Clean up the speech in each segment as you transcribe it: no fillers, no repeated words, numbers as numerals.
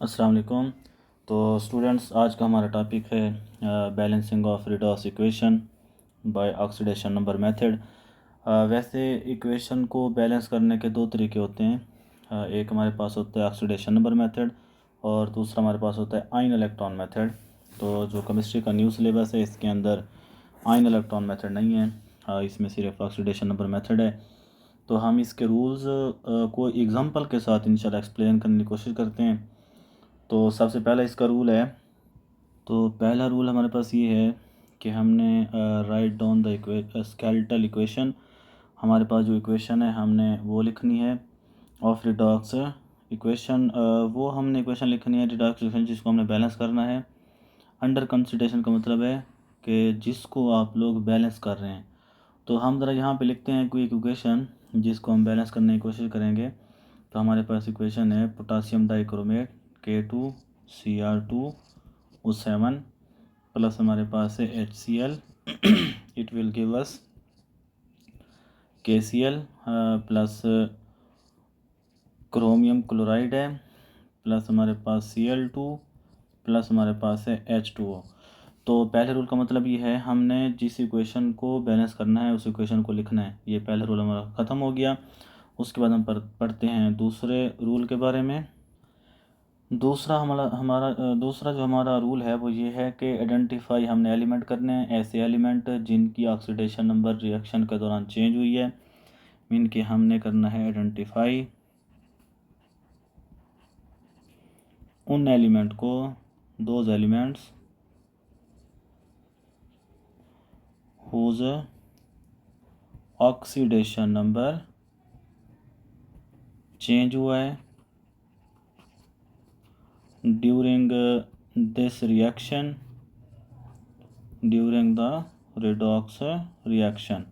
अस्सलाम वालेकुम। तो स्टूडेंट्स, आज का हमारा टॉपिक है balancing of redox equation by oxidation number method. वैसे इक्वेशन को बैलेंस करने के दो तरीके होते हैं। एक हमारे पास होता है ऑक्सीडेशन नंबर मेथड और दूसरा हमारे पास होता है आयन इलेक्ट्रॉन मेथड। तो जो केमिस्ट्री का न्यू सिलेबस है इसके अंदर आयन इलेक्ट्रॉन मेथड नहीं है, इसमें सिर्फ ऑक्सीडेशन नंबर मेथड है। तो हम इसके रूल्स को एग्जांपल के साथ इंशाल्लाह एक्सप्लेन करने की कोशिश करते हैं। तो सबसे पहला इसका रूल है, तो पहला रूल हमारे पास ये है कि हमने write down the skeletal equation. हमारे पास जो इक्वेशन है हमने वो लिखनी है ऑफ रिडॉक्स इक्वेशन। वो हमने इक्वेशन लिखनी है रिडॉक्स इक्वेशन जिसको हमने बैलेंस करना है। अंडर कंसिडरेशन का मतलब है कि जिसको आप लोग बैलेंस कर रहे हैं। तो हम ज़रा यहाँ पे लिखते हैं कोई इक्वेशन जिसको हम बैलेंस करने की कोशिश करेंगे। तो हमारे पास इक्वेशन है पोटासियम डाइक्रोमेट K2Cr2O7 प्लस हमारे पास है HCl it will give us KCl plus chromium chloride है प्लस हमारे पास Cl2 प्लस हमारे पास है H2O। तो पहले रूल का मतलब ये है हमने जिस इक्वेशन को बैलेंस करना है उस इक्वेशन को लिखना है। ये पहला रूल हमारा ख़त्म हो गया। उसके बाद हम पढ़ते हैं दूसरे रूल के बारे में। दूसरा दूसरा जो हमारा रूल है वो ये है कि आइडेंटिफाई हमने एलिमेंट करने हैं, ऐसे एलिमेंट जिनकी ऑक्सीडेशन नंबर रिएक्शन के दौरान चेंज हुई है। मीन कि हमने करना है आइडेंटिफाई उन एलिमेंट को, those elements whose oxidation number change हुआ है during this reaction, during the redox reaction.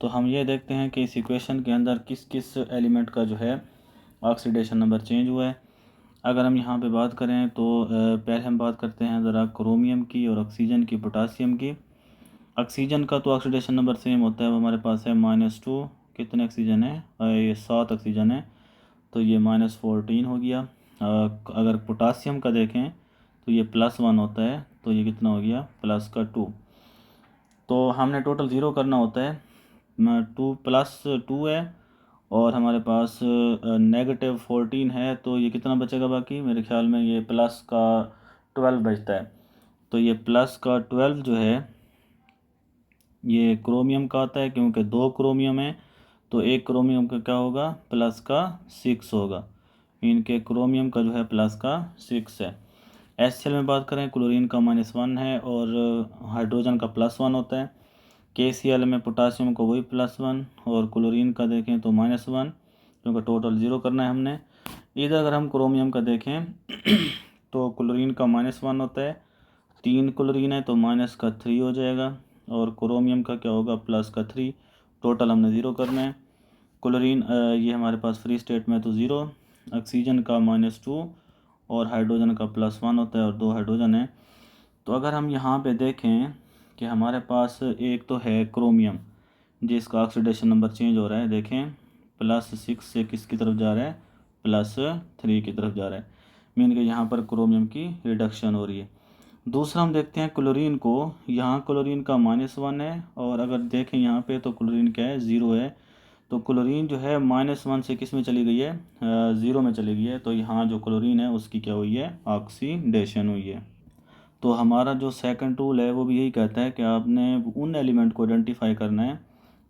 तो हम ये देखते हैं कि इस इक्वेशन के अंदर किस किस एलिमेंट का जो है ऑक्सीडेशन नंबर चेंज हुआ है। अगर हम यहाँ पे बात करें तो पहले हम बात करते हैं ज़रा क्रोमियम की और ऑक्सीजन की, पोटासियम की। ऑक्सीजन का तो ऑक्सीडेशन नंबर सेम होता है, वो हमारे पास है -2। कितने ऑक्सीजन है? ये 7 ऑक्सीजन है, तो ये -14 हो गया। अगर पोटासियम का देखें तो ये +1 होता है, तो ये कितना हो गया? +2। तो हमने टोटल 0 करना होता है। 2 + 2 है और हमारे पास -14 है, तो ये कितना बचेगा बाकी? मेरे ख्याल में ये प्लस का 12 बचता है। तो ये प्लस का 12 जो है ये क्रोमियम का आता है, क्योंकि 2 क्रोमियम है तो एक क्रोमियम का क्या होगा? प्लस का 6 होगा। इनके क्रोमियम का जो है प्लस का 6 है। HCl में बात करें क्लोरीन का -1 है और हाइड्रोजन का +1 होता है। KCl में पोटासियम का वही +1 और क्लोरीन का देखें तो -1, क्योंकि टोटल 0 करना है हमने। इधर अगर हम क्रोमियम का देखें तो क्लोरीन का -1 होता है, 3 क्लोरीन है तो -3 हो जाएगा और क्रोमियम का क्या होगा? +3। टोटल हमने 0 करना है। क्लोरीन ये हमारे पास फ्री स्टेट में तो 0, ऑक्सीजन का -2 और हाइड्रोजन का +1 होता है और 2 हाइड्रोजन है। तो अगर हम यहाँ पे देखें कि हमारे पास एक तो है क्रोमियम जिसका ऑक्सीडेशन नंबर चेंज हो रहा है, देखें +6 से किसकी तरफ जा रहा है? +3 की तरफ जा रहा है। मीन कि यहाँ पर क्रोमियम की रिडक्शन हो रही है। दूसरा हम देखते हैं क्लोरीन को। यहाँ क्लोरीन का -1 है और अगर देखें यहाँ पे तो क्लोरीन क्या है? 0 है। तो क्लोरीन जो है -1 से किस में चली गई है? 0 में चली गई है। तो यहाँ जो क्लोरीन है उसकी क्या हुई है? ऑक्सीडेशन हुई है। तो हमारा जो सेकंड रूल है वो भी यही कहता है कि आपने उन एलिमेंट को आइडेंटिफाई करना है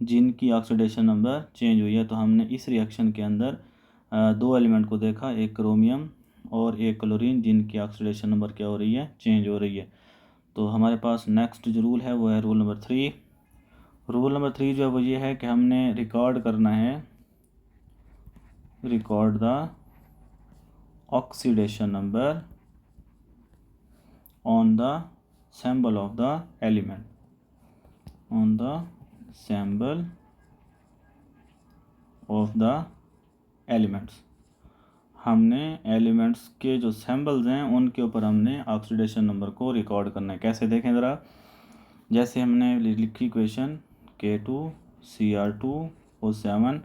जिनकी ऑक्सीडेशन नंबर चेंज हुई है। तो हमने इस रिएक्शन के अंदर 2 एलिमेंट को देखा, एक क्रोमियम और एक क्लोरीन, जिनकी ऑक्सीडेशन नंबर क्या हो रही है? चेंज हो रही है। तो हमारे पास नेक्स्ट जो रूल है वो है रूल नंबर 3। रूल नंबर 3 जो है वो ये है कि हमने रिकॉर्ड करना है, record the oxidation number on the symbol of the element, on the symbol of the elements। हमने एलिमेंट्स के जो सैम्बल्स हैं उनके ऊपर हमने ऑक्सीडेशन नंबर को रिकॉर्ड करना है। कैसे देखें ज़रा, जैसे हमने लिखी इक्वेशन K2Cr2O7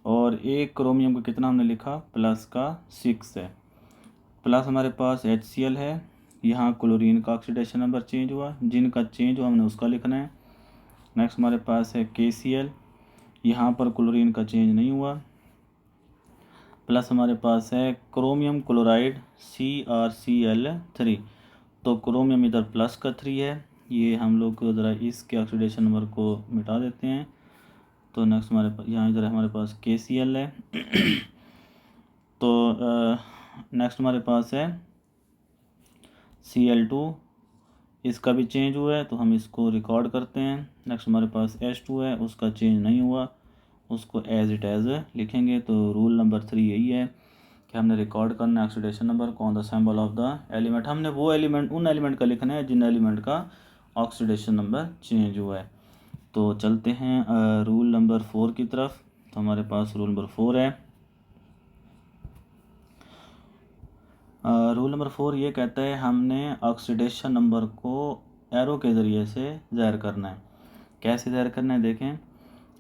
और एक क्रोमियम का कितना हमने लिखा? +6 है। प्लस हमारे पास HCl है, यहाँ क्लोरीन का ऑक्सीडेशन नंबर चेंज हुआ, जिनका चेंज हुआ हमने उसका लिखना है। नेक्स्ट हमारे पास है KCl, यहाँ पर क्लोरीन का चेंज नहीं हुआ। प्लस हमारे पास है क्रोमियम क्लोराइड CrCl3, तो क्रोमियम इधर प्लस का 3 है, ये हम लोग ज़रा इसके ऑक्सीडेशन नंबर को मिटा देते हैं। तो नेक्स्ट हमारे पास यहाँ इधर हमारे पास KCl है। तो नेक्स्ट हमारे पास है Cl2, इसका भी चेंज हुआ है तो हम इसको रिकॉर्ड करते हैं। नेक्स्ट हमारे पास H2 है, उसका चेंज नहीं हुआ, उसको एज इट एज लिखेंगे। तो रूल नंबर 3 यही है कि हमने रिकॉर्ड करना है ऑक्सीडेशन नंबर को on the symbol of the element. हमने वो एलिमेंट उन एलिमेंट का लिखना है जिन एलिमेंट का ऑक्सीडेशन नंबर चेंज हुआ है। तो चलते हैं रूल नंबर 4 की तरफ। तो हमारे पास रूल नंबर 4 है। रूल नंबर 4 ये कहता है हमने ऑक्सीडेशन नंबर को एरो के ज़रिए से ज़ाहिर करना है। कैसे ज़ाहिर करना है देखें,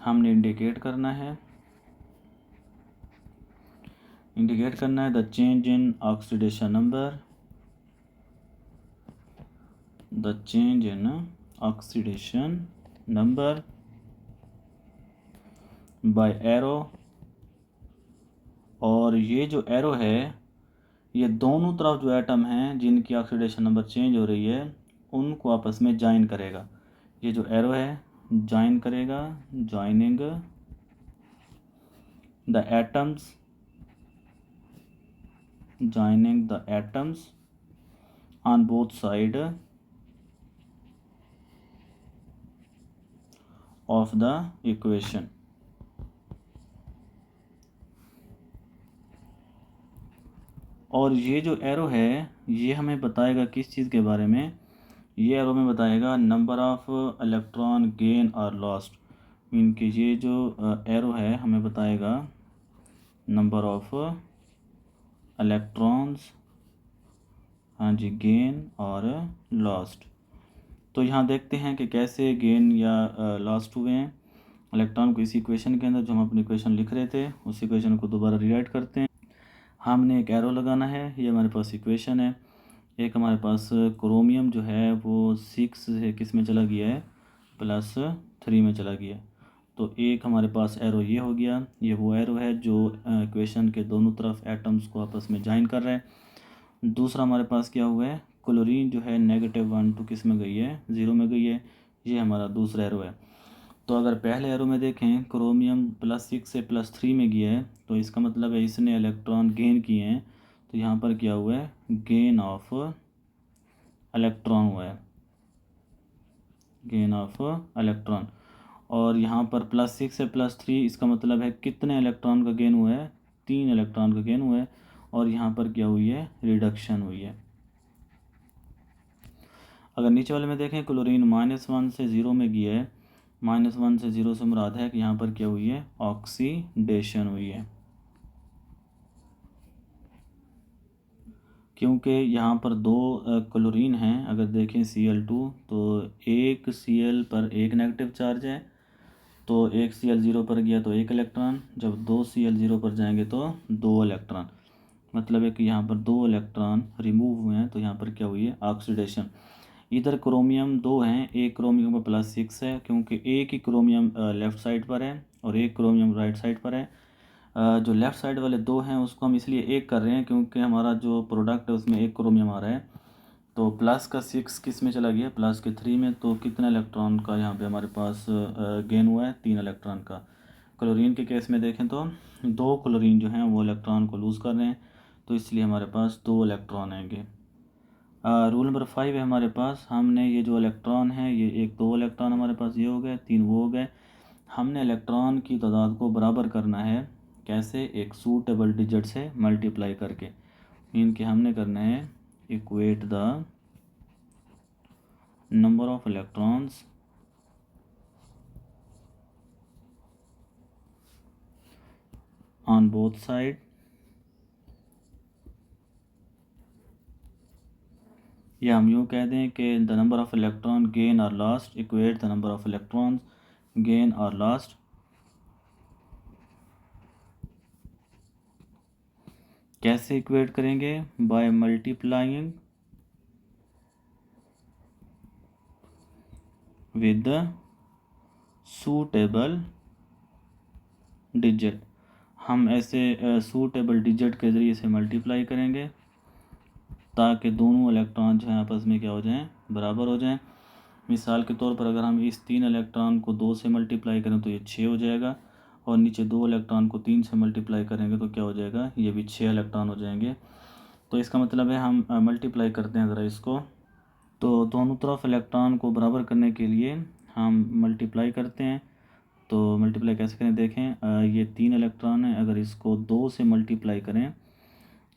हमने इंडिकेट करना है the change in oxidation number, by arrow. और ये जो एरो है ये दोनों तरफ जो एटम हैं जिनकी ऑक्सीडेशन नंबर चेंज हो रही है उनको आपस में ज्वाइन करेगा। ये जो एरो है ज्वाइन करेगा, joining the atoms on both side of the equation. और ये जो एरो है ये हमें बताएगा किस चीज़ के बारे में, ये एरो में बताएगा नंबर ऑफ इलेक्ट्रॉन गेन और लॉस्ट। मीन कि ये जो एरो है हमें बताएगा नंबर ऑफ इलेक्ट्रॉन्स, हाँ जी, गेन और लॉस्ट। तो यहाँ देखते हैं कि कैसे गेन या लॉस्ट हुए हैं इलेक्ट्रॉन को। इस इक्वेशन के अंदर जो हम अपनी इक्वेशन लिख रहे थे उस इक्वेशन को दोबारा रीराइट करते हैं। हमने एक एरो लगाना है, ये हमारे पास इक्वेशन है। एक हमारे पास क्रोमियम जो है वो 6 से किस में चला गया है, +3 में चला गया। तो एक हमारे पास एरो ये हो गया, ये वो एरो है जो इक्वेशन के दोनों तरफ एटम्स को आपस में ज्वाइन कर रहा है। दूसरा हमारे पास क्या हुआ है, क्लोरीन जो है -1 टू किस में गई है, 0 में गई है। ये हमारा दूसरा एरो है। तो अगर पहले एरो में देखें क्रोमियम +6 से +3 में गया है तो इसका मतलब है इसने इलेक्ट्रॉन गेन किए हैं। तो यहाँ पर क्या हुआ है, गेन ऑफ इलेक्ट्रॉन हुआ है, गेन ऑफ इलेक्ट्रॉन। और यहाँ पर +6 से +3 इसका मतलब है कितने इलेक्ट्रॉन का गेन हुआ है, 3 इलेक्ट्रॉन का गेन हुआ है। और यहाँ पर क्या हुई है, रिडक्शन हुई है। अगर नीचे वाले में देखें क्लोरीन -1 से 0 में गया है, -1 से 0 से मुराद है कि यहाँ पर क्या हुई है, ऑक्सीडेशन हुई है। क्योंकि यहाँ पर 2 क्लोरीन हैं। अगर देखें Cl2 तो एक Cl पर एक नेगेटिव चार्ज है, तो एक Cl 0 पर गया तो 1 इलेक्ट्रॉन, जब 2 Cl 0 पर जाएंगे तो 2 इलेक्ट्रॉन। मतलब है कि यहाँ पर 2 इलेक्ट्रॉन रिमूव हुए हैं, तो यहाँ पर क्या हुई है, ऑक्सीडेशन। इधर क्रोमियम 2 हैं, एक क्रोमियम पर +6 है क्योंकि एक ही क्रोमियम लेफ़्ट साइड पर है और एक क्रोमियम राइट साइड पर है। जो लेफ़्ट साइड वाले 2 हैं उसको हम इसलिए एक कर रहे हैं क्योंकि हमारा जो प्रोडक्ट है उसमें एक क्रोमियम आ रहा है। तो प्लस का 6 किस में चला गया, प्लस के 3 में। तो कितना इलेक्ट्रॉन का यहाँ पे हमारे पास गेन हुआ है, 3 इलेक्ट्रॉन का। क्लोरीन के केस में देखें तो 2 क्लोरीन जो हैं वो इलेक्ट्रॉन को लूज़ कर रहे हैं, तो इसलिए हमारे पास 2 इलेक्ट्रॉन आएंगे। रूल नंबर 5 है हमारे पास, हमने ये जो इलेक्ट्रॉन है ये 2 इलेक्ट्रॉन हमारे पास ये हो गए, 3 वो हो गए। हमने इलेक्ट्रॉन की तादाद को बराबर करना है, कैसे, एक सूटेबल डिजिट से मल्टीप्लाई करके। मीन कि हमने करना है equate the number of electrons on both side, या हम यूँ कह दें कि the number of electron gain और lost equate the number of electrons gain और लॉस्ट। कैसे कैसे इक्वेट करेंगे? By multiplying with the suitable digit. हम ऐसे सूटेबल डिजिट के ज़रिए से मल्टीप्लाई करेंगे ताकि दोनों इलेक्ट्रॉन जो हैं आपस में क्या हो जाएं, बराबर हो जाएं। मिसाल के तौर पर अगर हम इस 3 इलेक्ट्रॉन को 2 से मल्टीप्लाई करें तो ये 6 हो जाएगा, और नीचे 2 इलेक्ट्रॉन को 3 से मल्टीप्लाई करेंगे तो क्या हो जाएगा, ये भी 6 इलेक्ट्रॉन हो जाएंगे। तो इसका मतलब है हम मल्टीप्लाई करते हैं ज़रा इसको, तो दोनों तरफ इलेक्ट्रॉन को बराबर करने के लिए हम मल्टीप्लाई करते हैं। तो मल्टीप्लाई कैसे करें देखें, ये 3 इलेक्ट्रॉन है, अगर इसको 2 से मल्टीप्लाई करें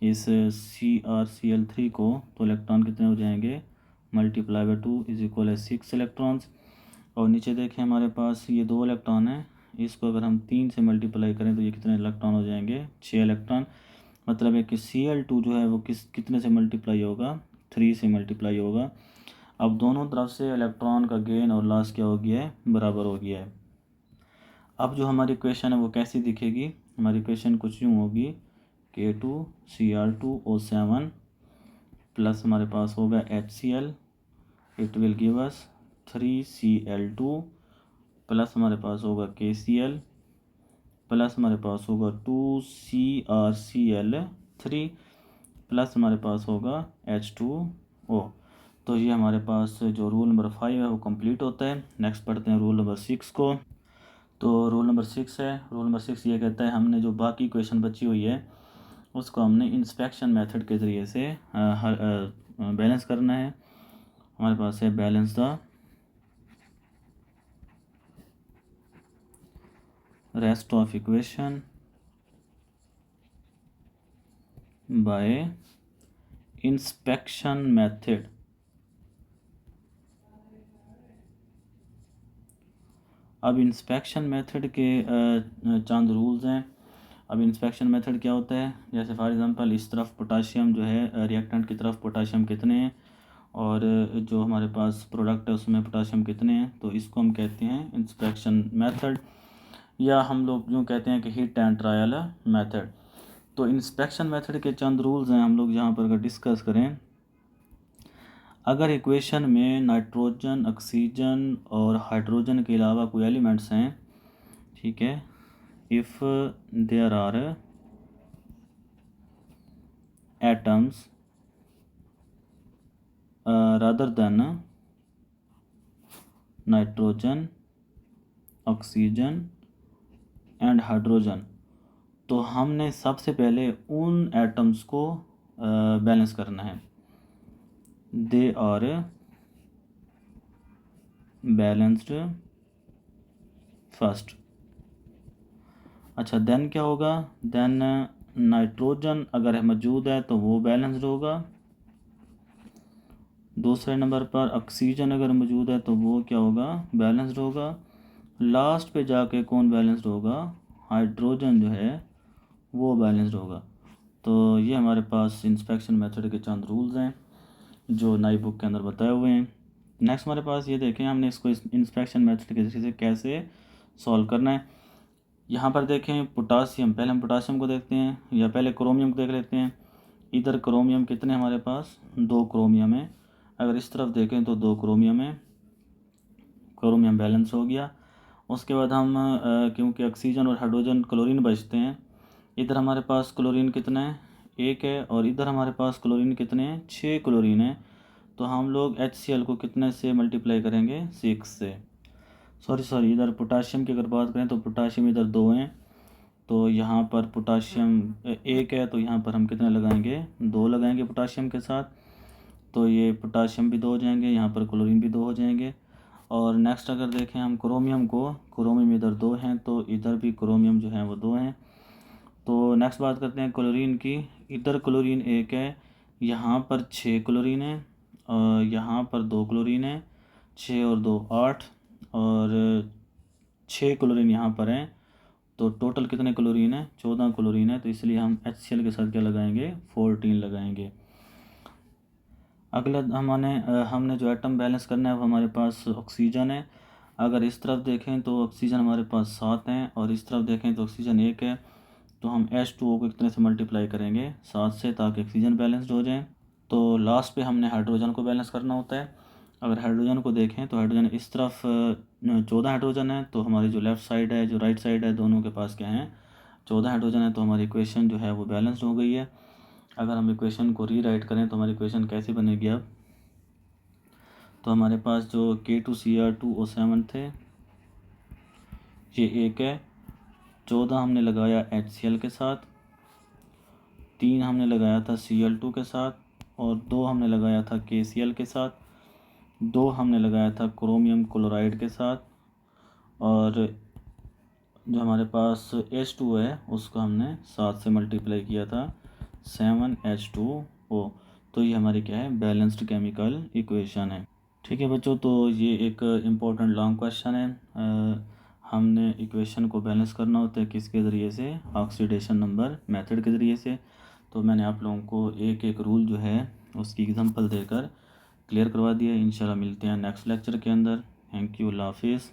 इस CrCl3 को तो इलेक्ट्रॉन कितने हो जाएंगे, मल्टीप्लाई बाय 2 इज इक्वल है 6 इलेक्ट्रॉन्स। और नीचे देखें हमारे पास ये 2 इलेक्ट्रॉन है, इसको अगर हम 3 से मल्टीप्लाई करें तो ये कितने इलेक्ट्रॉन हो जाएंगे, 6 इलेक्ट्रॉन। मतलब है कि Cl2 जो है वो कितने से मल्टीप्लाई होगा, 3 से मल्टीप्लाई होगा। अब दोनों तरफ से इलेक्ट्रॉन का गेन और लॉस क्या हो गया है, बराबर हो गया है। अब जो हमारी इक्वेशन है वो कैसी दिखेगी, हमारी इक्वेशन कुछ यूँ होगी K2Cr2O7 प्लस हमारे पास होगा HCl, it will give us 3Cl2 plus हमारे पास होगा KCl प्लस हमारे पास होगा 2CrCl3 प्लस हमारे पास होगा H2O। तो ये हमारे पास जो रूल नंबर 5 है वो कंप्लीट होता है। नेक्स्ट पढ़ते हैं रूल नंबर 6 को। तो रूल नंबर 6 है, रूल नंबर 6 ये कहता है हमने जो बाकी क्वेश्चन बची हुई है उसको हमने इंस्पेक्शन मेथड के ज़रिए से बैलेंस करना है। हमारे पास है balance the rest of equation by inspection method. अब इंस्पेक्शन मेथड के चंद रूल्स हैं। अब इंस्पेक्शन मेथड क्या होता है, जैसे फॉर एग्जांपल इस तरफ पोटाशियम जो है रिएक्टेंट की तरफ पोटाशियम कितने हैं और जो हमारे पास प्रोडक्ट है उसमें पोटाशियम कितने हैं, तो इसको हम कहते हैं इंस्पेक्शन मेथड, या हम लोग यूँ कहते हैं कि हिट एंड ट्रायल मेथड। तो इंस्पेक्शन मेथड के चंद रूल्स हैं, हम लोग यहाँ पर अगर डिस्कस करें, अगर इक्वेशन में नाइट्रोजन, ऑक्सीजन और हाइड्रोजन के अलावा कोई एलिमेंट्स हैं, ठीक है, if there are atoms rather than nitrogen, oxygen and hydrogen, तो हमने सबसे पहले उन एटम्स को बैलेंस करना है। They are balanced first. अच्छा, देन क्या होगा, देन नाइट्रोजन अगर मौजूद है तो वो बैलेंस्ड होगा। दूसरे नंबर पर ऑक्सीजन अगर मौजूद है तो वो क्या होगा, बैलेंस्ड होगा। लास्ट पे जाके कौन बैलेंस्ड होगा, हाइड्रोजन जो है वो बैलेंस्ड होगा। तो ये हमारे पास इंस्पेक्शन मेथड के चंद रूल्स हैं जो नई बुक के अंदर बताए हुए हैं। नेक्स्ट हमारे पास ये देखें हमने इसको इंस्पेक्शन मेथड के जरिए से कैसे सॉल्व करना है। यहाँ पर देखें पोटासियम, पहले हम पोटासियम को देखते हैं या पहले क्रोमियम को देख लेते हैं। इधर क्रोमियम कितने हमारे पास, 2 क्रोमियम है। अगर इस तरफ देखें तो 2 क्रोमियम है, क्रोमियम बैलेंस हो गया। उसके बाद हम क्योंकि ऑक्सीजन और हाइड्रोजन क्लोरीन बचते हैं, इधर हमारे पास क्लोरीन कितना है, 1 है, और इधर हमारे पास क्लोरीन कितने हैं, 6 क्लोरीन है। तो हम लोग HCl को कितने से मल्टीप्लाई करेंगे, 6 से। सॉरी इधर पोटाशियम की अगर बात करें तो पोटाशियम इधर 2 हैं, तो यहाँ पर पोटाशियम 1 है, तो यहाँ पर हम कितने लगाएंगे, 2 लगाएंगे पोटाशियम के साथ। तो ये पोटाशियम भी 2 हो जाएंगे, यहाँ पर क्लोरीन भी 2 हो जाएंगे। और नेक्स्ट अगर देखें हम क्रोमियम को, क्रोमियम इधर 2 हैं तो इधर भी क्रोमियम जो है वो 2 हैं। तो नेक्स्ट बात करते हैं क्लोरीन की। इधर क्लोरीन 1 है, यहाँ पर 6 क्लोरीन है, और यहाँ पर 2 क्लोरीन है, 6 और 2 8, और 6 क्लोरीन यहाँ पर हैं। तो टोटल कितने क्लोरीन है, 14 क्लोरीन है। तो इसलिए हम HCl के साथ क्या लगाएंगे, 14 लगाएंगे। अगला हमने जो एटम बैलेंस करना है वो हमारे पास ऑक्सीजन है। अगर इस तरफ देखें तो ऑक्सीजन हमारे पास 7 हैं, और इस तरफ देखें तो ऑक्सीजन 1 है। तो हम H2O को कितने से मल्टीप्लाई करेंगे, 7 से, ताकि ऑक्सीजन बैलेंस्ड हो जाए। तो लास्ट पे हमने हाइड्रोजन को बैलेंस करना होता है। अगर हाइड्रोजन को देखें तो हाइड्रोजन इस तरफ 14 हाइड्रोजन है, तो हमारी जो लेफ़्ट साइड है, जो राइट साइड है, दोनों के पास क्या है, 14 हाइड्रोजन है। तो हमारी इक्वेशन जो है वो बैलेंस्ड हो गई है। अगर हम इक्वेशन को रीराइट करें तो हमारी इक्वेशन कैसी बनेगी अब, तो हमारे पास जो K2Cr2O7 थे, ये एक है, 14 हमने लगाया HCl के साथ, 3 हमने लगाया था Cl2 के साथ, और 2 हमने लगाया था KCl के साथ, 2 हमने लगाया था क्रोमियम क्लोराइड के साथ, और जो हमारे पास H2 है उसको हमने 7 से मल्टीप्लाई किया था, 7H2O। तो ये हमारी क्या है, बैलेंस्ड केमिकल इक्वेशन है। ठीक है बच्चों, तो ये एक इम्पोर्टेंट लॉन्ग क्वेश्चन है। हमने इक्वेशन को बैलेंस करना होता है किसके ज़रिए से, ऑक्सीडेशन नंबर मेथड के ज़रिए से। तो मैंने आप लोगों को एक एक रूल जो है उसकी एग्जांपल देकर क्लियर करवा दिया। इंशाल्लाह मिलते हैं नेक्स्ट लेक्चर के अंदर। थैंक यू, अल्लाह हाफिज़।